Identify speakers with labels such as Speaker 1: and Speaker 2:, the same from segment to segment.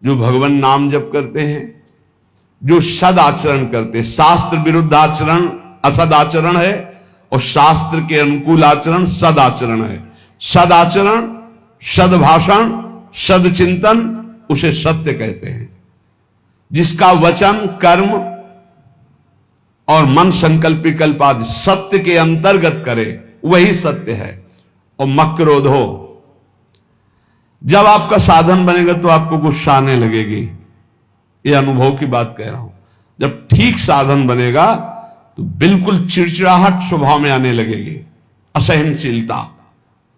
Speaker 1: जो भगवान नाम जप करते हैं, जो सद आचरण करते, शास्त्र विरुद्ध आचरण असद आचरण है और शास्त्र के अनुकूल आचरण सद आचरण है। सद आचरण, सद भाषण, सद चिंतन, उसे सत्य कहते हैं। जिसका वचन, कर्म और मन संकल्प विकल्प आदि सत्य के अंतर्गत करे, वही सत्य है। और मक्रोधो, जब आपका साधन बनेगा तो आपको गुस्सा आने लगेगी। ये अनुभव की बात कह रहा हूं। जब ठीक साधन बनेगा तो बिल्कुल चिड़चिड़ाहट स्वभाव में आने लगेगी, असहनशीलता।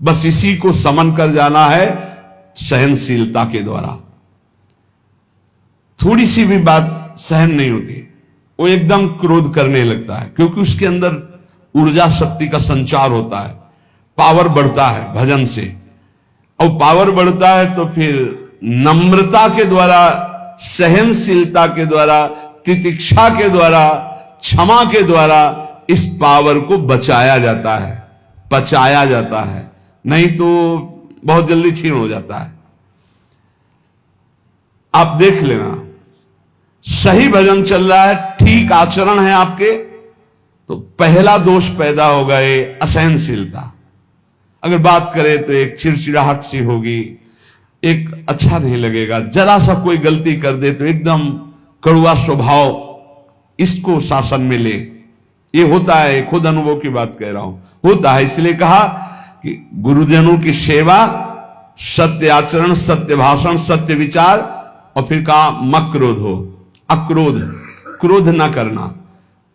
Speaker 1: बस इसी को समन कर जाना है सहनशीलता के द्वारा। थोड़ी सी भी बात सहन नहीं होती, वो एकदम क्रोध करने लगता है, क्योंकि उसके अंदर ऊर्जा शक्ति का संचार होता है, पावर बढ़ता है भजन से। और पावर बढ़ता है तो फिर नम्रता के द्वारा, सहनशीलता के द्वारा, तितिक्षा के द्वारा, क्षमा के द्वारा इस पावर को बचाया जाता है, पचाया जाता है, नहीं तो बहुत जल्दी छीन हो जाता है। आप देख लेना, सही भजन चल रहा है, ठीक आचरण है आपके, तो पहला दोष पैदा होगा ये असहनशीलता। अगर बात करें तो एक चिड़चिड़ाहट सी होगी, एक अच्छा नहीं लगेगा। जरा सा कोई गलती कर दे तो एकदम कड़वा स्वभाव इसको शासन में ले। ये होता है, खुद अनुभव की बात कह रहा हूं, होता है। इसलिए कहा कि गुरुजनों की सेवा, सत्य आचरण, सत्य भाषण, सत्य विचार, और फिर कहा मक्रोध हो, अक्रोध, क्रोध ना करना।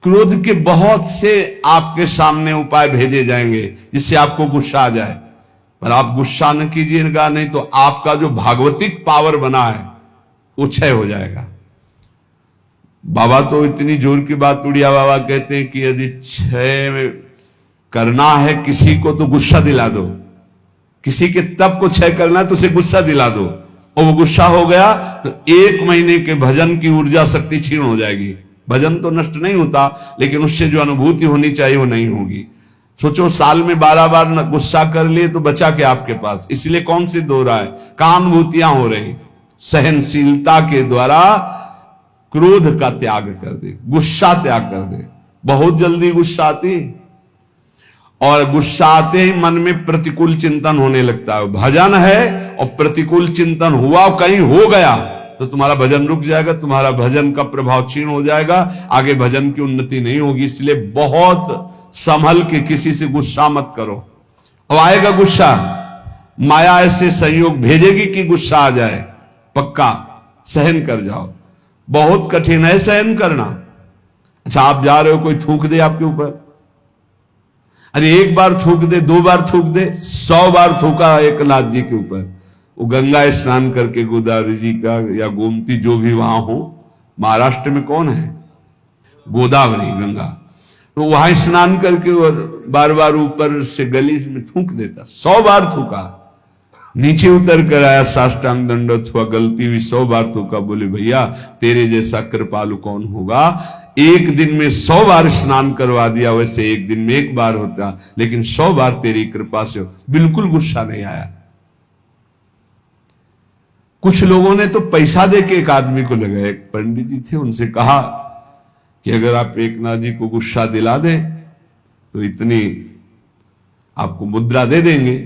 Speaker 1: क्रोध के बहुत से आपके सामने उपाय भेजे जाएंगे जिससे आपको गुस्सा आ जाए, पर आप गुस्सा न कीजिएगा, नहीं तो आपका जो भागवतिक पावर बना है वो क्षय हो जाएगा। बाबा तो इतनी जोर की बात, उड़िया बाबा कहते हैं कि यदि क्षय करना है किसी को तो गुस्सा दिला दो, किसी के तप को क्षय करना है तो उसे गुस्सा दिला दो, और वो गुस्सा हो गया तो 1 महीने के भजन की ऊर्जा शक्ति क्षीण हो जाएगी। भजन तो नष्ट नहीं होता, लेकिन उससे जो अनुभूति होनी चाहिए वो नहीं होगी। सोचो, साल में 12 बार गुस्सा कर लिए तो बचा क्या आपके पास? इसलिए कौन सी दो रहा है, कहां अनुभूतियां हो रही? सहनशीलता के द्वारा क्रोध का त्याग कर दे, गुस्सा त्याग कर दे। बहुत जल्दी गुस्सा आती, और गुस्सा आते ही मन में प्रतिकूल चिंतन होने लगता है। भजन है और प्रतिकूल चिंतन हुआ, कहीं हो गया तो तुम्हारा भजन रुक जाएगा, तुम्हारा भजन का प्रभाव क्षीण हो जाएगा, आगे भजन की उन्नति नहीं होगी। इसलिए बहुत संभल के किसी से गुस्सा मत करो। और आएगा गुस्सा, माया ऐसे संयोग भेजेगी कि गुस्सा आ जाए, पक्का सहन कर जाओ। बहुत कठिन है सहन करना। अच्छा, आप जा रहे हो, कोई थूक दे आपके ऊपर, अरे 1 बार थूक दे, 2 बार थूक दे, 100 बार थूका एक नाथ जी के ऊपर। वो गंगा स्नान करके, गोदावरी जी का या गोमती जो भी वहां हो, महाराष्ट्र में कौन है, गोदावरी गंगा, तो वहां स्नान करके और बार बार ऊपर से गली में थूक देता। 100 बार थूका, नीचे उतर कर आया, साष्टांग दंडवत हुआ, गलती हुई, 100 बार थूका। बोले भैया तेरे जैसा कृपालु कौन होगा, एक दिन में 100 बार स्नान करवा दिया, वैसे एक दिन में 1 बार होता, लेकिन 100 बार तेरी कृपा से। बिल्कुल गुस्सा नहीं आया। कुछ लोगों ने तो पैसा देके एक आदमी को लगाया, एक पंडित जी थे, उनसे कहा कि अगर आप एकनाथ जी को गुस्सा दिला दें तो इतनी आपको मुद्रा दे देंगे।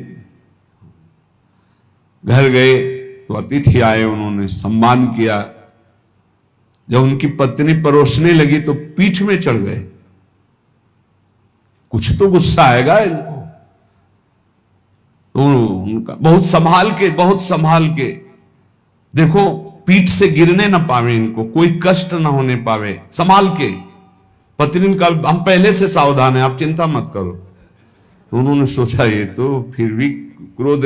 Speaker 1: घर गए तो अतिथि आए, उन्होंने सम्मान किया। जब उनकी पत्नी परोसने लगी तो पीठ में चढ़ गए। कुछ तो गुस्सा आएगा इनको, तो उनका बहुत संभाल के देखो, पीठ से गिरने ना पावे, इनको कोई कष्ट ना होने पावे, संभाल के। पत्नी का हम पहले से सावधान है, आप चिंता मत करो। तो उन्होंने सोचा ये तो फिर भी क्रोध,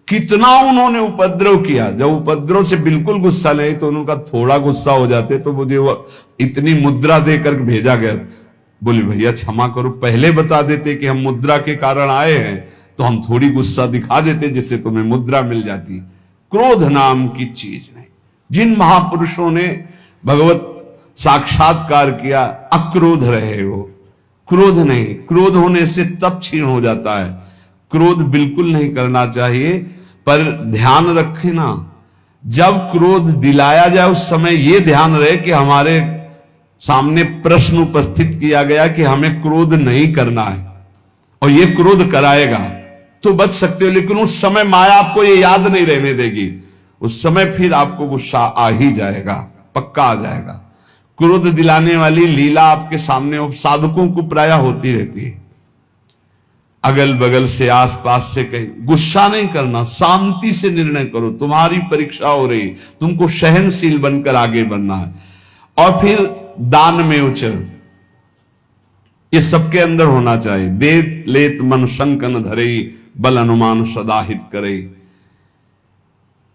Speaker 1: कितना उन्होंने उपद्रव किया। जब उपद्रव से बिल्कुल गुस्सा नहीं तो उनका थोड़ा गुस्सा हो जाते तो मुझे वो इतनी मुद्रा देकर भेजा गया। बोले भैया क्षमा करो, पहले बता देते कि हम मुद्रा के कारण आए हैं तो हम थोड़ी गुस्सा दिखा देते जिससे तुम्हें मुद्रा मिल जाती। क्रोध नाम की चीज नहीं। जिन महापुरुषों ने भगवत साक्षात्कार किया, अक्रोध रहे हो, क्रोध नहीं। क्रोध होने से तप क्षीण हो जाता है। क्रोध बिल्कुल नहीं करना चाहिए, पर ध्यान रखे ना, जब क्रोध दिलाया जाए उस समय यह ध्यान रहे कि हमारे सामने प्रश्न उपस्थित किया गया कि हमें क्रोध नहीं करना है और यह क्रोध कराएगा तो बच सकते हो, लेकिन उस समय माया आपको ये याद नहीं रहने देगी। उस समय फिर आपको गुस्सा आ ही जाएगा, पक्का आ जाएगा। क्रोध दिलाने वाली लीला आपके सामने साधकों को प्रायः होती रहती है। अगल बगल से आसपास से कहीं गुस्सा नहीं करना, शांति से निर्णय करो। तुम्हारी परीक्षा हो रही, तुमको सहनशील बनकर आगे बढ़ना है। और फिर दान में उचर, ये सबके अंदर होना चाहिए। दे लेत मन शंकन धरे, बल अनुमान सदा हित करे।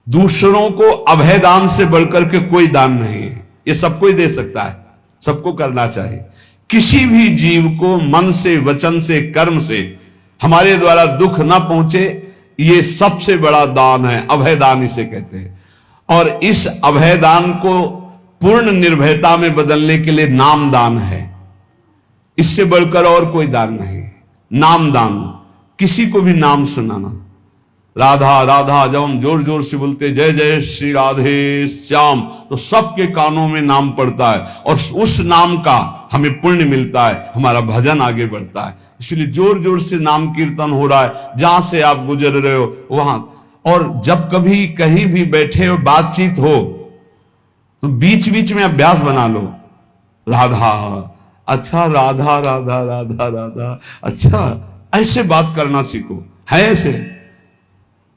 Speaker 1: दूसरों को अभय दान से बढ़कर के कोई दान नहीं है, ये सबको ही दे सकता है, सबको करना चाहिए। किसी भी जीव को मन से, वचन से, कर्म से हमारे द्वारा दुख ना पहुंचे, ये सबसे बड़ा दान है, अभय दान इसे कहते हैं। और इस अभय दान को पूर्ण निर्भयता में बदलने के लिए नाम दान है, इससे बढ़कर और कोई दान नहीं। नाम दान, किसी को भी नाम सुनाना। राधा राधा जब हम जोर जोर से बोलते जय जय श्री राधे श्याम, तो सबके कानों में नाम पड़ता है और उस नाम का हमें पुण्य मिलता है, हमारा भजन आगे बढ़ता है। इसलिए जोर जोर से नाम कीर्तन हो रहा है जहां से आप गुजर रहे हो वहां। और जब कभी कहीं भी बैठे हो, बातचीत हो, तो बीच बीच में अभ्यास बना लो। राधा, अच्छा राधा राधा राधा राधा, अच्छा ऐसे बात करना सीखो। है ऐसे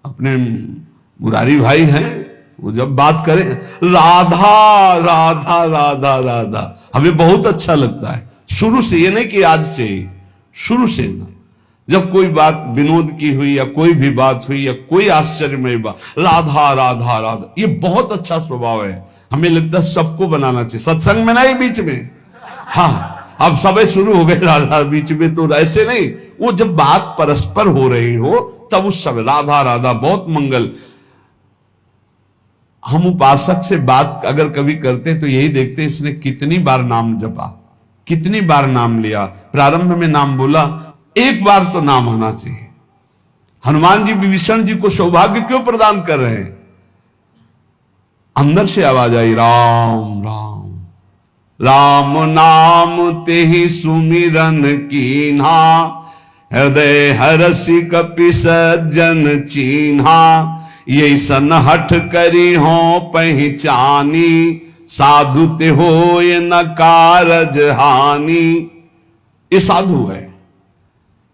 Speaker 1: अपने मुरारी भाई हैं, वो जब बात करें राधा राधा राधा राधा, हमें बहुत अच्छा लगता है शुरू से। ये नहीं कि आज से, शुरू से ना। जब कोई बात विनोद की हुई या कोई भी बात हुई या कोई आश्चर्यमय बात, राधा राधा राधा, ये बहुत अच्छा स्वभाव है। हमें लगता है सबको बनाना चाहिए, सत्संग में नहीं, बीच में। हाँ, अब सब शुरू हो गए राधा बीच में, तो ऐसे नहीं। वो जब बात परस्पर हो रही हो तब उस समय राधा राधा, बहुत मंगल। हम उपासक से बात अगर कभी करते तो यही देखते इसने कितनी बार नाम जपा, कितनी बार नाम लिया। प्रारंभ में नाम बोला, एक बार तो नाम आना चाहिए। हनुमान जी विभीषण जी को सौभाग्य क्यों प्रदान कर रहे हैं? अंदर से आवाज आई, राम राम राम नाम तेहि सुमिरन कीन्हा, हृदय हरसि कपि सज्जन चीन्हा, ये सन हठ करी हो पहचानी, साधु ते हो ये न कारज हानि। ये साधु है।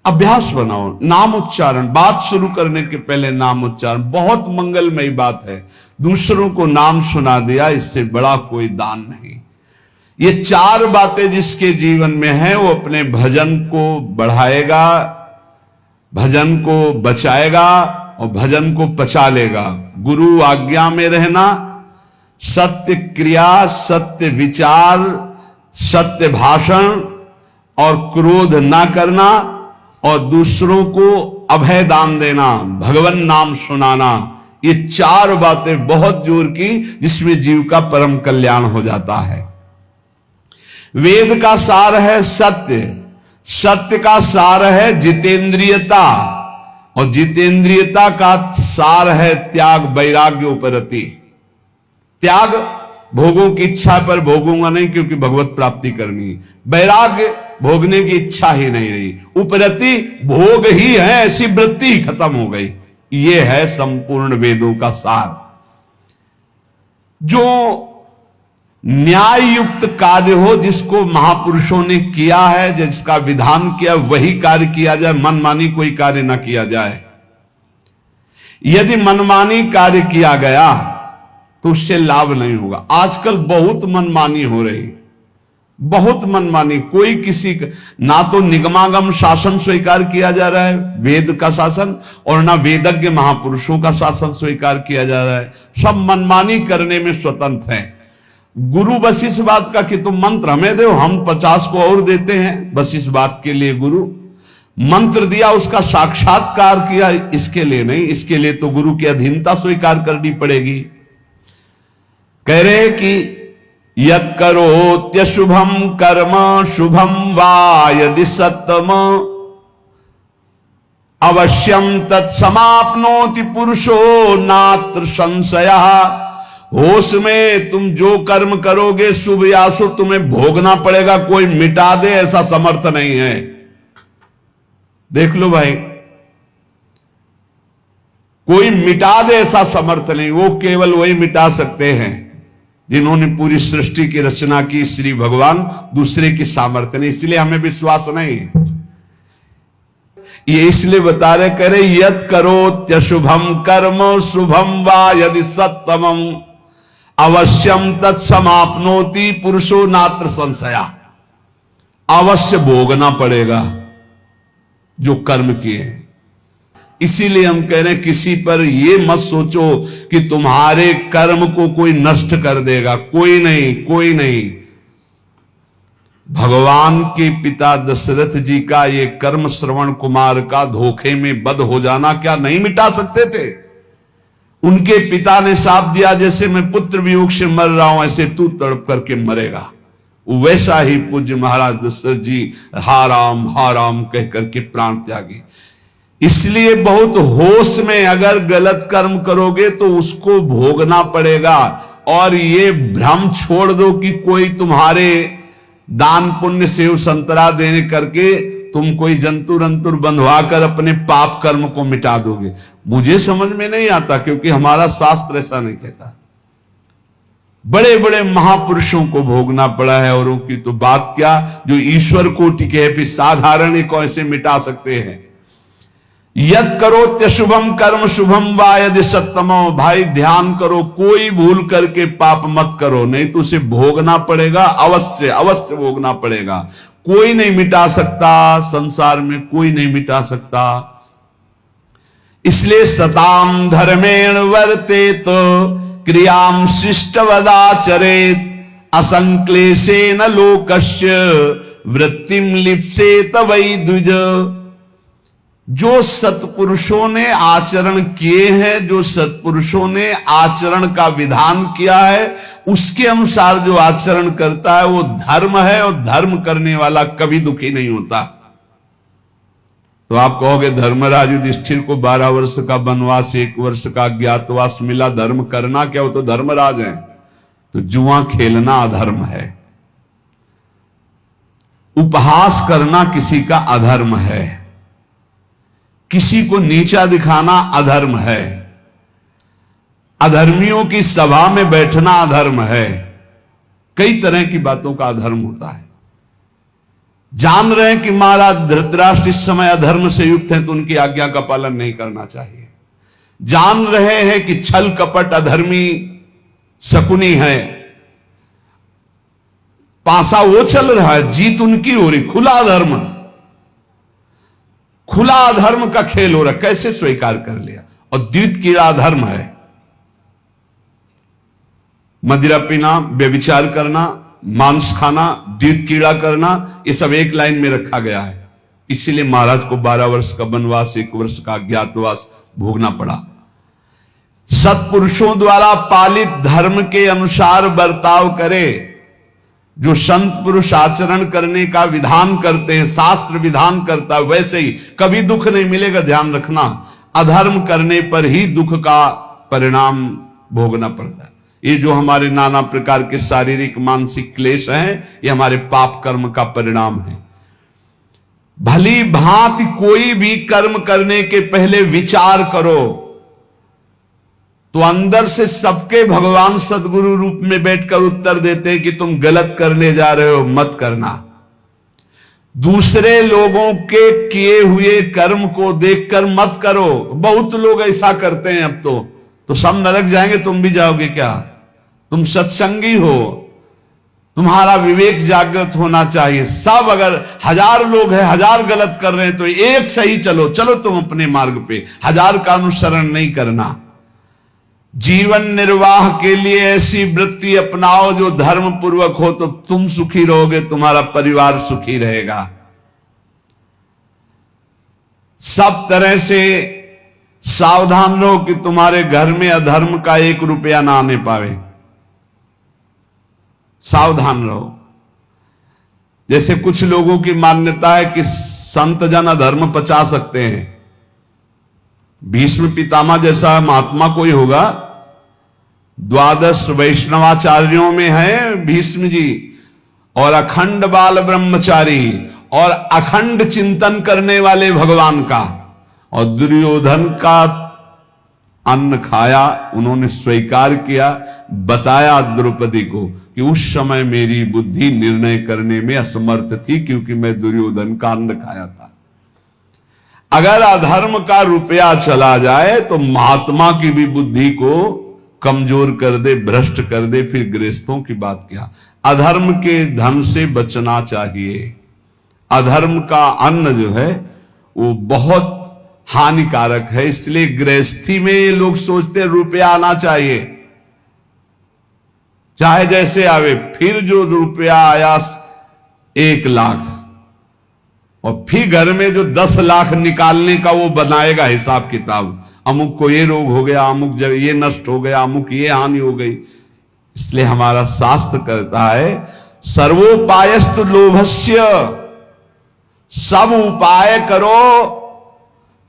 Speaker 1: अभ्यास बनाओ, नाम उच्चारण, बात शुरू करने के पहले नाम उच्चारण बहुत मंगलमयी बात है। दूसरों को नाम सुना दिया, इससे बड़ा कोई दान नहीं। ये चार बातें जिसके जीवन में है वो अपने भजन को बढ़ाएगा, भजन को बचाएगा और भजन को पचा लेगा। गुरु आज्ञा में रहना, सत्य क्रिया, सत्य विचार, सत्य भाषण और क्रोध ना करना, और दूसरों को अभय दान देना, भगवान नाम सुनाना। ये चार बातें बहुत जोर की, जिसमें जीव का परम कल्याण हो जाता है। वेद का सार है सत्य, सत्य का सार है जितेंद्रियता, और जितेंद्रियता का सार है त्याग, वैराग्य उपरति। त्याग, भोगों की इच्छा पर भोगूंगा नहीं क्योंकि भगवत प्राप्ति करनी। वैराग्य, भोगने की इच्छा ही नहीं रही। उपरति, भोग ही है, ऐसी वृत्ति खत्म हो गई। ये है संपूर्ण वेदों का सार। जो न्याय युक्त कार्य हो, जिसको महापुरुषों ने किया है, जिसका विधान किया, वही कार्य किया जाए, मनमानी कोई कार्य ना किया जाए। यदि मनमानी कार्य किया गया तो उससे लाभ नहीं होगा। आजकल बहुत मनमानी हो रही, बहुत मनमानी। कोई किसी का, ना तो निगमागम शासन स्वीकार किया जा रहा है, वेद का शासन, और ना वेदज्ञ महापुरुषों का शासन स्वीकार किया जा रहा है। सब मनमानी करने में स्वतंत्र हैं। गुरु बस इस बात का कि तुम मंत्र हमें दो, हम 50 को और देते हैं, बस इस बात के लिए गुरु मंत्र दिया, उसका साक्षात्कार किया, इसके लिए नहीं। इसके लिए तो गुरु की अधीनता स्वीकार करनी पड़ेगी। कह रहे कि यत् करोत्यशुभम कर्म शुभम वा यदि सत्तम, अवश्यम तत्समाप्नोति पुरुषो नात्र संशयः, होश में तुम जो कर्म करोगे शुभ या अशुभ तुम्हें भोगना पड़ेगा, कोई मिटा दे ऐसा समर्थ नहीं है। देख लो भाई, कोई मिटा दे ऐसा समर्थ नहीं, वो केवल वही मिटा सकते हैं जिन्होंने पूरी सृष्टि की रचना की, श्री भगवान, दूसरे की सामर्थ्य नहीं। इसलिए हमें विश्वास नहीं। ये इसलिए बता रहे, करे यद करो त्यशुभम कर्म शुभम वा यदि सत्तमम अवश्यम तत्समाप्नोति पुरुषो नात्र संशया। अवश्य भोगना पड़ेगा जो कर्म किए हैं। इसीलिए हम कह रहे हैं किसी पर ये मत सोचो कि तुम्हारे कर्म को कोई नष्ट कर देगा, कोई नहीं, कोई नहीं। भगवान के पिता दशरथ जी का ये कर्म श्रवण कुमार का धोखे में बद हो जाना क्या नहीं मिटा सकते थे? उनके पिता ने शाप दिया, जैसे मैं पुत्र वियोग से मर रहा हूं ऐसे तू तड़प करके मरेगा। वैसा ही पूज्य महाराज दशरथ जी हा राम कह करके प्राण त्यागी। इसलिए बहुत होश में अगर गलत कर्म करोगे तो उसको भोगना पड़ेगा। और ये भ्रम छोड़ दो कि कोई तुम्हारे दान पुण्य सेव संतरा देने करके तुम कोई जंतुर अंतुर बंधवा कर अपने पाप कर्म को मिटा दोगे। मुझे समझ में नहीं आता, क्योंकि हमारा शास्त्र ऐसा नहीं कहता। बड़े बड़े महापुरुषों को भोगना पड़ा है, और उनकी तो बात क्या, जो ईश्वर कोटि के है, फिर साधारण ही कैसे मिटा सकते हैं। यद करो त्यशुभम कर्म शुभम वा यदि सत्तमो। भाई ध्यान करो, कोई भूल करके पाप मत करो, नहीं तो उसे भोगना पड़ेगा, अवश्य अवश्य भोगना पड़ेगा। कोई नहीं मिटा सकता, संसार में कोई नहीं मिटा सकता। इसलिए सताम धर्मेण वर्तेत क्रियाम शिष्टवदाचरेत असंक्लेशेन लोकस्य वृत्तिम लिप्सेत वै द्विज। जो सत्पुरुषों ने आचरण किए हैं, जो सत्पुरुषों ने आचरण का विधान किया है, उसके अनुसार जो आचरण करता है वो धर्म है, और धर्म करने वाला कभी दुखी नहीं होता। तो आप कहोगे धर्मराज युधिष्ठिर को 12 वर्ष का वनवास, 1 वर्ष का अज्ञातवास मिला, धर्म करना क्या, वो तो धर्मराज हैं। तो जुआ खेलना अधर्म है, उपहास करना किसी का अधर्म है, किसी को नीचा दिखाना अधर्म है, अधर्मियों की सभा में बैठना अधर्म है। कई तरह की बातों का अधर्म होता है। जान रहे हैं कि महाराज धृतराष्ट्र इस समय अधर्म से युक्त हैं, तो उनकी आज्ञा का पालन नहीं करना चाहिए। जान रहे हैं कि छल कपट अधर्मी शकुनी है, पासा वो चल रहा है, जीत उनकी हो रही, खुला अधर्म, खुला अधर्म का खेल हो रहा, कैसे स्वीकार कर लिया। और द्वित कीड़ा अधर्म है, मदिरा पीना, व्यभिचार करना, मांस खाना, द्वित कीड़ा करना, ये सब एक लाइन में रखा गया है। इसीलिए महाराज को 12 वर्ष का वनवास, 1 वर्ष का अज्ञातवास भोगना पड़ा। सत्पुरुषों द्वारा पालित धर्म के अनुसार बर्ताव करे। जो संत पुरुष आचरण करने का विधान करते हैं, शास्त्र विधान करता है, वैसे ही कभी दुख नहीं मिलेगा। ध्यान रखना, अधर्म करने पर ही दुख का परिणाम भोगना पड़ता है। ये जो हमारे नाना प्रकार के शारीरिक मानसिक क्लेश हैं, ये हमारे पाप कर्म का परिणाम है। भली भांति कोई भी कर्म करने के पहले विचार करो, तो अंदर से सबके भगवान सदगुरु रूप में बैठकर उत्तर देते हैं कि तुम गलत करने जा रहे हो, मत करना। दूसरे लोगों के किए हुए कर्म को देखकर मत करो। बहुत लोग ऐसा करते हैं। अब तो सब नरक जाएंगे, तुम भी जाओगे क्या? तुम सत्संगी हो, तुम्हारा विवेक जागृत होना चाहिए। सब अगर 1000 लोग हैं, 1000 गलत कर रहे हैं, तो एक सही चलो तुम अपने मार्ग पे, 1000 का अनुसरण नहीं करना। जीवन निर्वाह के लिए ऐसी वृत्ति अपनाओ जो धर्म पूर्वक हो, तो तुम सुखी रहोगे, तुम्हारा परिवार सुखी रहेगा। सब तरह से सावधान रहो कि तुम्हारे घर में अधर्म का 1 रुपया ना आने पावे। सावधान रहो। जैसे कुछ लोगों की मान्यता है कि संत जन अधर्म पचा सकते हैं। भीष्म पितामह जैसा महात्मा कोई होगा द्वादश वैष्णवाचार्यों में है भीष्म जी, और अखंड बाल ब्रह्मचारी और अखंड चिंतन करने वाले भगवान का। और दुर्योधन का अन्न खाया, उन्होंने स्वीकार किया, बताया द्रौपदी को कि उस समय मेरी बुद्धि निर्णय करने में असमर्थ थी क्योंकि मैं दुर्योधन का अन्न खाया था। अगर अधर्म का रुपया चला जाए तो महात्मा की भी बुद्धि को कमजोर कर दे, भ्रष्ट कर दे, फिर गृहस्थों की बात क्या। अधर्म के धन से बचना चाहिए। अधर्म का अन्न जो है वो बहुत हानिकारक है, इसलिए गृहस्थी में ये लोग सोचते हैं रुपया आना चाहिए, चाहे जैसे आवे। फिर जो रुपया आया 1 लाख, और फिर घर में जो 10 लाख निकालने का वो बनाएगा हिसाब किताब। अमुक को ये रोग हो गया, अमुक जगह ये नष्ट हो गया, अमुक ये हानि हो गई। इसलिए हमारा शास्त्र कहता है सर्वोपायस्तु लोभस्य, सब उपाय करो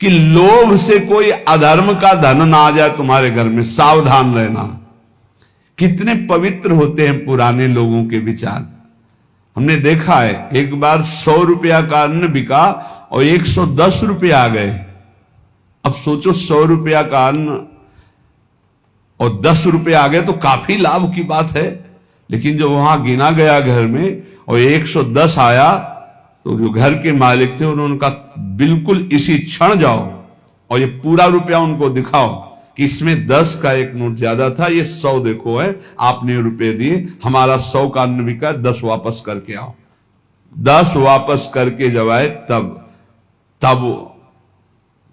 Speaker 1: कि लोभ से कोई अधर्म का धन ना आ जाए तुम्हारे घर में, सावधान रहना। कितने पवित्र होते हैं पुराने लोगों के विचार। हमने देखा है एक बार 100 रुपया का अन्न बिका और 110 रुपया आ गए। अब सोचो 100 रुपया का अन्न और 10 रुपये आ गए तो काफी लाभ की बात है। लेकिन जब वहां गिना गया घर में और 110 आया तो जो घर के मालिक थे उन्होंने कहा बिल्कुल इसी क्षण जाओ और ये पूरा रुपया उनको दिखाओ कि इसमें 10 का एक नोट ज्यादा था, ये 100 देखो है, आपने रुपए दिए, हमारा 100 का अन्न बिका, 10 वापस करके आओ। 10 वापस करके जब आए तब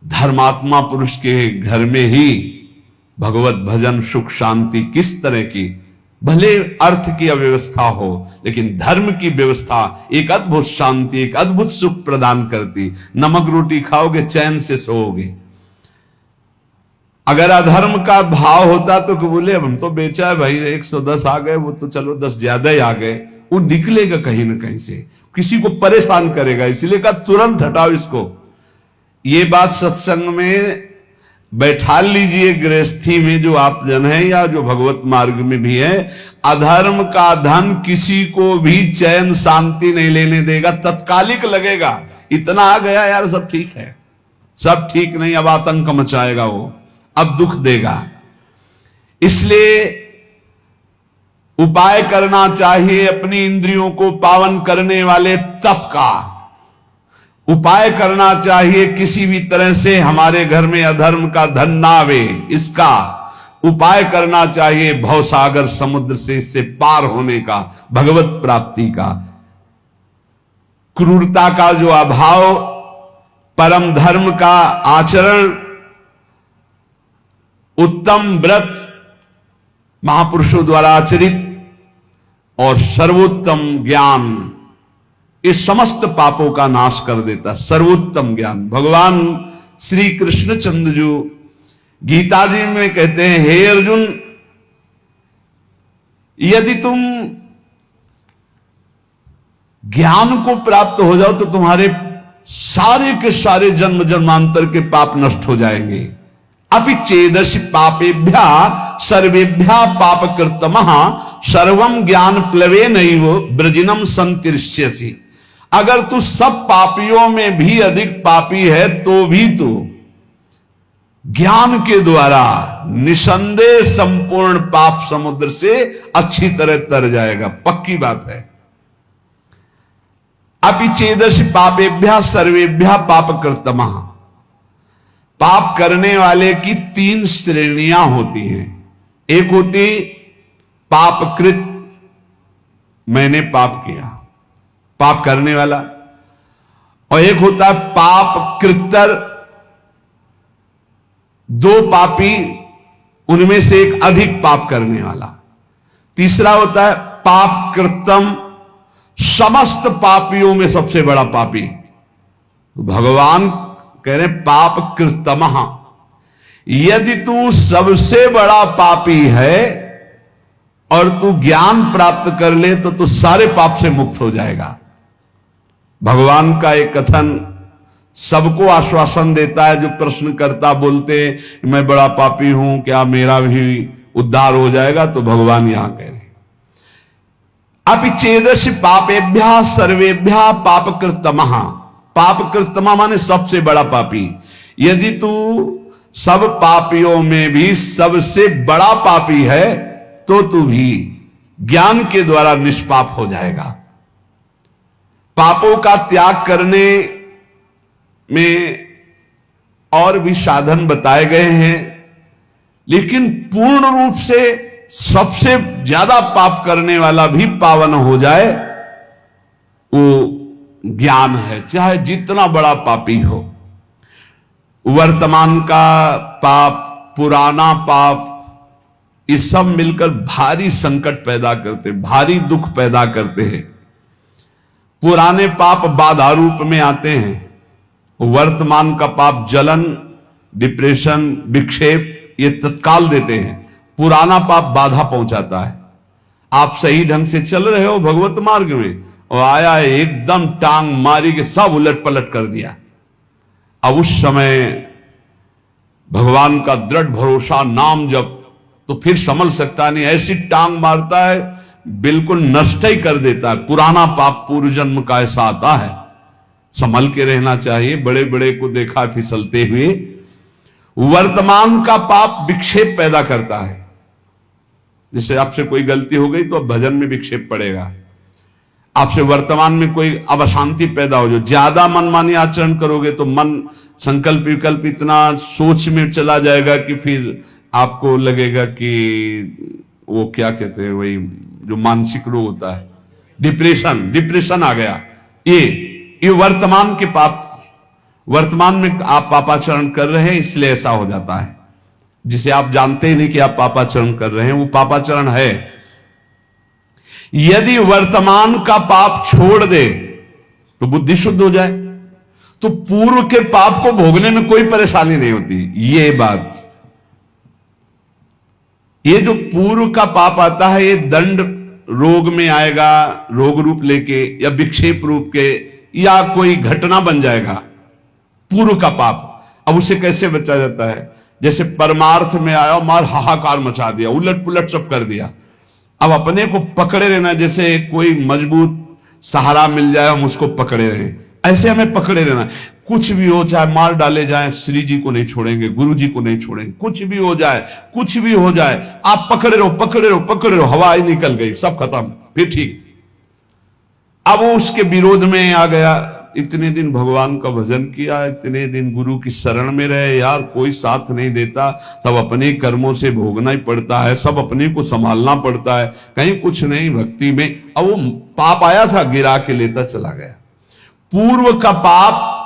Speaker 1: धर्मात्मा पुरुष के घर में ही भगवत भजन सुख शांति किस तरह की, भले अर्थ की अव्यवस्था हो लेकिन धर्म की व्यवस्था एक अद्भुत शांति, एक अद्भुत सुख प्रदान करती। नमक रोटी खाओगे चैन से सोओगे। अगर अधर्म का भाव होता तो बोले अब हम तो बेचा है भाई, 110 आ गए, वो तो चलो 10 ज्यादा ही आ गए, वो निकलेगा कहीं ना कहीं से, किसी को परेशान करेगा। इसलिए कहा तुरंत हटाओ इसको। ये बात सत्संग में बैठा लीजिए, गृहस्थी में जो आप जन है या जो भगवत मार्ग में भी है, अधर्म का धन किसी को भी चैन शांति नहीं लेने देगा। तत्कालिक लगेगा इतना आ गया यार सब ठीक है, सब ठीक नहीं, अब आतंक मचाएगा वो, अब दुख देगा। इसलिए उपाय करना चाहिए अपनी इंद्रियों को पावन करने वाले तप का। उपाय करना चाहिए किसी भी तरह से हमारे घर में अधर्म का धन ना आवे, इसका उपाय करना चाहिए। भवसागर समुद्र से इससे पार होने का, भगवत प्राप्ति का, क्रूरता का जो अभाव, परम धर्म का आचरण, उत्तम व्रत महापुरुषों द्वारा आचरित और सर्वोत्तम ज्ञान इस समस्त पापों का नाश कर देता। सर्वोत्तम ज्ञान भगवान श्री कृष्ण चंद्र जो गीता जी में कहते हैं, हे अर्जुन, यदि तुम ज्ञान को प्राप्त हो जाओ तो तुम्हारे सारे के सारे जन्म जन्मांतर के पाप नष्ट हो जाएंगे। अपि चेदसि पापेभ्या सर्वेभ्या पाप कृतमः सर्वम ज्ञान प्लवेनैव ब्रजिनम संतिष्यसि। अगर तू सब पापियों में भी अधिक पापी है तो भी तू ज्ञान के द्वारा निसंदेह संपूर्ण पाप समुद्र से अच्छी तरह तर जाएगा, पक्की बात है। अपि चेदसि पापेभ्या सर्वेभ्या पाप कृतमः। पाप करने वाले की 3 श्रेणियां होती हैं। एक होती पापकृत, मैंने पाप किया, पाप करने वाला, और एक होता है पाप कृत्तर, 2 पापी उनमें से एक अधिक पाप करने वाला। तीसरा होता है पाप कृतम, समस्त पापियों में सबसे बड़ा पापी। भगवान कह रहे पाप कृतमः, यदि तू सबसे बड़ा पापी है और तू ज्ञान प्राप्त कर ले तो तू सारे पाप से मुक्त हो जाएगा। भगवान का एक कथन सबको आश्वासन देता है। जो प्रश्न करता बोलते मैं बड़ा पापी हूं, क्या मेरा भी उद्धार हो जाएगा। तो भगवान यहां कह रहे अपि चेदस्य पापेभ्यः सर्वेभ्यः पापकृतमः। पापकृतमः माने सबसे बड़ा पापी। यदि तू सब पापियों में भी सबसे बड़ा पापी है तो तू भी ज्ञान के द्वारा निष्पाप हो जाएगा। पापों का त्याग करने में और भी साधन बताए गए हैं, लेकिन पूर्ण रूप से सबसे ज्यादा पाप करने वाला भी पावन हो जाए वो ज्ञान है, चाहे जितना बड़ा पापी हो। वर्तमान का पाप, पुराना पाप, ये सब मिलकर भारी संकट पैदा करते, भारी दुख पैदा करते हैं। पुराने पाप बाधा रूप में आते हैं, वर्तमान का पाप जलन, डिप्रेशन, विक्षेप ये तत्काल देते हैं। पुराना पाप बाधा पहुंचाता है। आप सही ढंग से चल रहे हो भगवत मार्ग में और आया एकदम टांग मारी के सब उलट पलट कर दिया। अब उस समय भगवान का दृढ़ भरोसा, नाम जप, तो फिर संभल सकता नहीं। ऐसी टांग मारता है बिल्कुल नष्ट ही कर देता है। पुराना पाप पूर्व जन्म का ऐसा आता है, संभल के रहना चाहिए। बड़े बड़े को देखा फिसलते हुए। वर्तमान का पाप विक्षेप पैदा करता है। जैसे आपसे कोई गलती हो गई तो अब भजन में विक्षेप पड़ेगा। आपसे वर्तमान में कोई अब अशांति पैदा हो जाए, ज्यादा मनमानी आचरण करोगे तो मन संकल्प विकल्प इतना सोच में चला जाएगा कि फिर आपको लगेगा कि वो क्या कहते हैं, वही जो मानसिक रोग होता है, डिप्रेशन आ गया। ये वर्तमान के पाप, वर्तमान में आप पापाचरण कर रहे हैं इसलिए ऐसा हो जाता है। जिसे आप जानते ही नहीं कि आप पापाचरण कर रहे हैं, वो पापाचरण है। यदि वर्तमान का पाप छोड़ दे तो बुद्धि शुद्ध हो जाए तो पूर्व के पाप को भोगने में कोई परेशानी नहीं होती। ये बात, ये जो पूर्व का पाप आता है ये दंड रोग में आएगा, रोग रूप लेके या विक्षेप रूप के, या कोई घटना बन जाएगा पूर्व का पाप। अब उसे कैसे बचा जाता है? जैसे परमार्थ में आया, मार हाहाकार मचा दिया, उलट पुलट सब कर दिया। अब अपने को पकड़े रहना, जैसे कोई मजबूत सहारा मिल जाए हम उसको पकड़े रहें, ऐसे हमें पकड़े रहना। कुछ भी हो, चाहे मार डाले जाए, श्री जी को नहीं छोड़ेंगे, गुरु जी को नहीं छोड़ेंगे। कुछ भी हो जाए, कुछ भी हो जाए, आप पकड़े रहो, पकड़े रहो, पकड़े रहो। हवा ही निकल गई, सब खत्म, फिर ठीक। अब वो उसके विरोध में आ गया। इतने दिन भगवान का भजन किया, इतने दिन गुरु की शरण में रहे, यार कोई साथ नहीं देता, सब अपने कर्मों से भोगना ही पड़ता है, सब अपने को संभालना पड़ता है, कहीं कुछ नहीं भक्ति में। अब वो पाप आया था, गिरा के लेता चला गया। पूर्व का पाप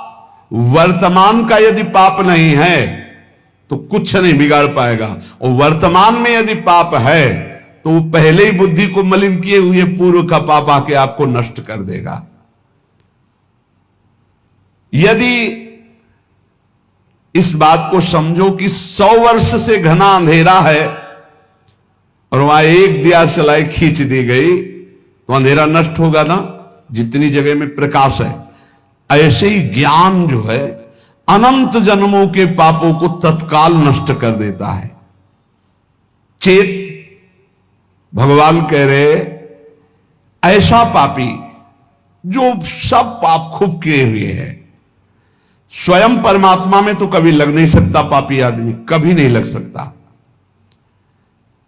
Speaker 1: वर्तमान का यदि पाप नहीं है तो कुछ नहीं बिगाड़ पाएगा, और वर्तमान में यदि पाप है तो वो पहले ही बुद्धि को मलिन किए हुए पूर्व का पाप आके आपको नष्ट कर देगा। यदि इस बात को समझो कि 100 वर्ष से घना अंधेरा है और वहां एक दिया सलाई खींच दी गई तो अंधेरा नष्ट होगा ना, जितनी जगह में प्रकाश है। ऐसे ही ज्ञान जो है अनंत जन्मों के पापों को तत्काल नष्ट कर देता है। चेत भगवान कह रहे ऐसा पापी जो सब पाप खूब किए हुए है, स्वयं परमात्मा में तो कभी लग नहीं सकता। पापी आदमी कभी नहीं लग सकता,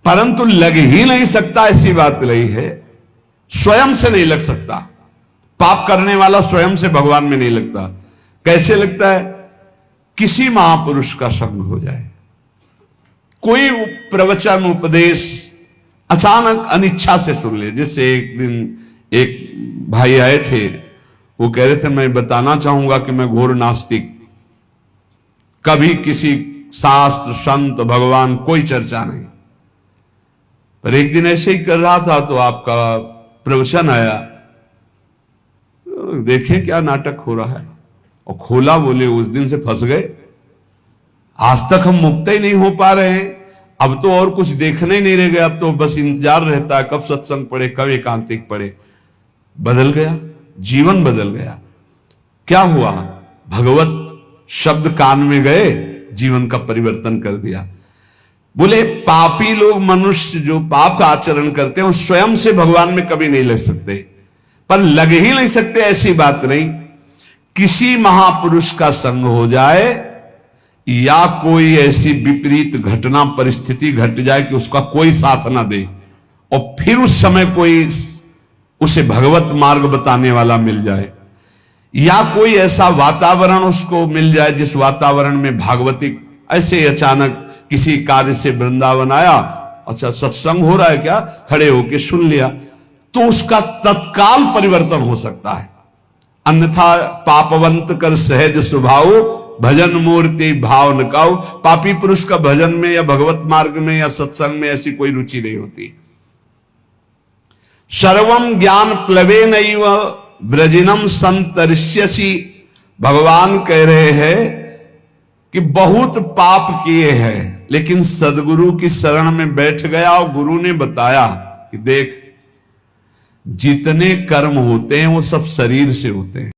Speaker 1: परंतु लग ही नहीं सकता ऐसी बात नहीं है, स्वयं से नहीं लग सकता। पाप करने वाला स्वयं से भगवान में नहीं लगता। कैसे लगता है? किसी महापुरुष का संग हो जाए, कोई प्रवचन उपदेश अचानक अनिच्छा से सुन ले। जैसे एक दिन एक भाई आए थे, वो कह रहे थे मैं बताना चाहूंगा कि मैं घोर नास्तिक, कभी किसी शास्त्र संत भगवान कोई चर्चा नहीं। पर एक दिन ऐसे ही कर रहा था तो आपका प्रवचन आया, देखें क्या नाटक हो रहा है, और खोला, बोले उस दिन से फंस गए। आज तक हम मुक्त ही नहीं हो पा रहे हैं, अब तो और कुछ देखने ही नहीं रह गया, अब तो बस इंतजार रहता है कब सत्संग पढ़े, कब एकांतिक पढ़े। बदल गया, जीवन बदल गया। क्या हुआ? भगवत शब्द कान में गए, जीवन का परिवर्तन कर दिया। बोले पापी लोग, मनुष्य जो पाप का आचरण करते हैं वो स्वयं से भगवान में कभी नहीं लग सकते, पर लग ही नहीं सकते ऐसी बात नहीं। किसी महापुरुष का संग हो जाए या कोई ऐसी विपरीत घटना परिस्थिति घट जाए कि उसका कोई साथ ना दे, और फिर उस समय कोई उसे भगवत मार्ग बताने वाला मिल जाए, या कोई ऐसा वातावरण उसको मिल जाए जिस वातावरण में भागवतिक, ऐसे अचानक किसी कार्य से वृंदावन आया, अच्छा सत्संग हो रहा है क्या, खड़े होके सुन लिया, तो उसका तत्काल परिवर्तन हो सकता है। अन्यथा पापवंत कर सहज स्वभाव, भजन मूर्ति भाव न काऊ। पापी पुरुष का भजन में या भगवत मार्ग में या सत्संग में ऐसी कोई रुचि नहीं होती। सर्वम ज्ञान प्लवे नैव व्रजिनम संतरिष्यसि। भगवान कह रहे हैं कि बहुत पाप किए हैं, लेकिन सदगुरु की शरण में बैठ गया और गुरु ने बताया कि देख, जितने कर्म होते हैं वो सब शरीर से होते हैं।